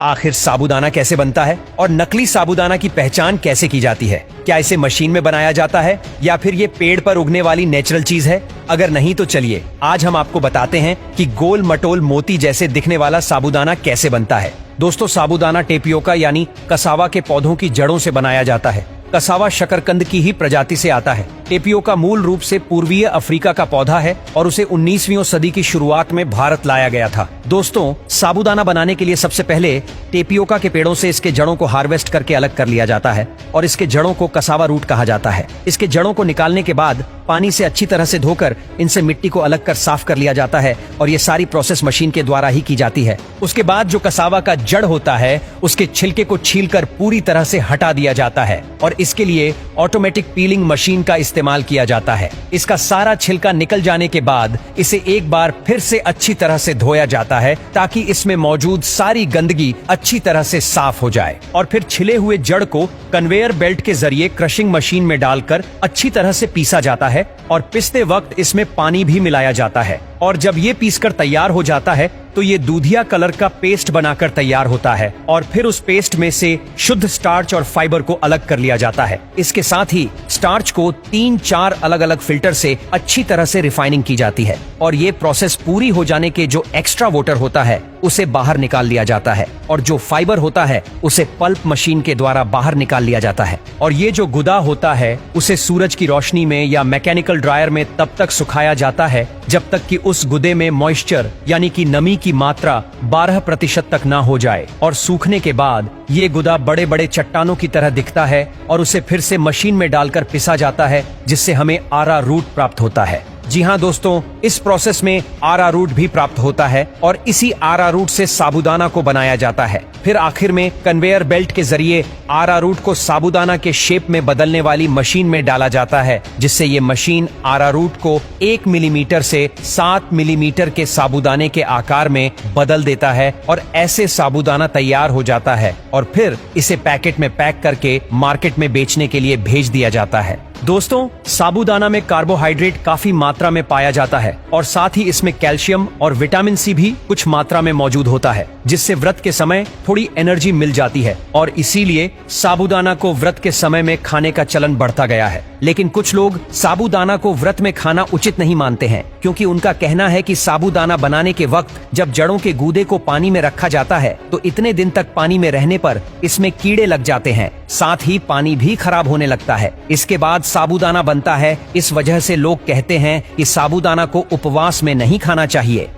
आखिर साबूदाना कैसे बनता है और नकली साबूदाना की पहचान कैसे की जाती है? क्या इसे मशीन में बनाया जाता है या फिर ये पेड़ पर उगने वाली नेचुरल चीज है? अगर नहीं तो चलिए आज हम आपको बताते हैं कि गोल मटोल मोती जैसे दिखने वाला साबूदाना कैसे बनता है। दोस्तों, साबूदाना टेपियोका यानी कसावा के पौधों की जड़ों से बनाया जाता है। कसावा शकरकंद की ही प्रजाति से आता है। टेपियोका मूल रूप से पूर्वीय अफ्रीका का पौधा है और उसे 19वीं सदी की शुरुआत में भारत लाया गया था। दोस्तों, साबूदाना बनाने के लिए सबसे पहले टेपियोका के पेड़ों से इसके जड़ों को हार्वेस्ट करके अलग कर लिया जाता है और इसके जड़ों को कसावा रूट कहा जाता है। इसके जड़ों को निकालने के बाद पानी से अच्छी तरह से धोकर इनसे मिट्टी को अलग कर साफ कर लिया जाता है और ये सारी प्रोसेस मशीन के द्वारा ही की जाती है। उसके बाद जो कसावा का जड़ होता है उसके छिलके को छीलकर पूरी तरह से हटा दिया जाता है और इसके लिए ऑटोमेटिक पीलिंग मशीन का इस्तेमाल किया जाता है। इसका सारा छिलका निकल जाने के बाद इसे एक बार फिर से अच्छी तरह से धोया जाता है ताकि इसमें मौजूद सारी गंदगी अच्छी तरह से साफ हो जाए और फिर छिले हुए जड़ को कन्वेयर बेल्ट के जरिए क्रशिंग मशीन में डालकर अच्छी तरह से पीसा जाता है और पिसते वक्त इसमें पानी भी मिलाया जाता है और जब ये पीसकर तैयार हो जाता है तो ये दूधिया कलर का पेस्ट बनाकर तैयार होता है और फिर उस पेस्ट में से शुद्ध स्टार्च और फाइबर को अलग कर लिया जाता है। इसके साथ ही स्टार्च को 3-4 अलग अलग फिल्टर से अच्छी तरह से रिफाइनिंग की जाती है और ये प्रोसेस पूरी हो जाने के जो एक्स्ट्रा वाटर होता है उसे बाहर निकाल लिया जाता है और जो फाइबर होता है उसे पल्प मशीन के द्वारा बाहर निकाल लिया जाता है और ये जो गुदा होता है उसे सूरज की रोशनी में या मैकेनिकल ड्रायर में तब तक सुखाया जाता है जब तक कि उस गुदे में मॉइस्चर यानी कि नमी की मात्रा 12% तक ना हो जाए और सूखने के बाद ये गुदा बड़े बड़े चट्टानों की तरह दिखता है और उसे फिर से मशीन में डालकर पिसा जाता है जिससे हमें आरा रूट प्राप्त होता है। जी हाँ दोस्तों, इस प्रोसेस में आरा रूट भी प्राप्त होता है और इसी आरा रूट से साबूदाना को बनाया जाता है। फिर आखिर में कन्वेयर बेल्ट के जरिए आरा रूट को साबूदाना के शेप में बदलने वाली मशीन में डाला जाता है जिससे ये मशीन आरा रूट को 1 मिलीमीटर से 7 मिलीमीटर के साबूदाने के आकार में बदल देता है और ऐसे साबूदाना तैयार हो जाता है और फिर इसे पैकेट में पैक करके मार्केट में बेचने के लिए भेज दिया जाता है। दोस्तों, साबूदाना में कार्बोहाइड्रेट काफी मात्रा में पाया जाता है और साथ ही इसमें कैल्शियम और विटामिन सी भी कुछ मात्रा में मौजूद होता है जिससे व्रत के समय थोड़ी एनर्जी मिल जाती है और इसीलिए साबूदाना को व्रत के समय में खाने का चलन बढ़ता गया है। लेकिन कुछ लोग साबूदाना को व्रत में खाना उचित नहीं मानते हैं क्योंकि उनका कहना है कि साबूदाना बनाने के वक्त जब जड़ों के गूदे को पानी में रखा जाता है तो इतने दिन तक पानी में रहने पर इसमें कीड़े लग जाते हैं, साथ ही पानी भी खराब होने लगता है। इसके बाद साबूदाना बनता है। इस वजह से लोग कहते हैं कि साबूदाना को उपवास में नहीं खाना चाहिए।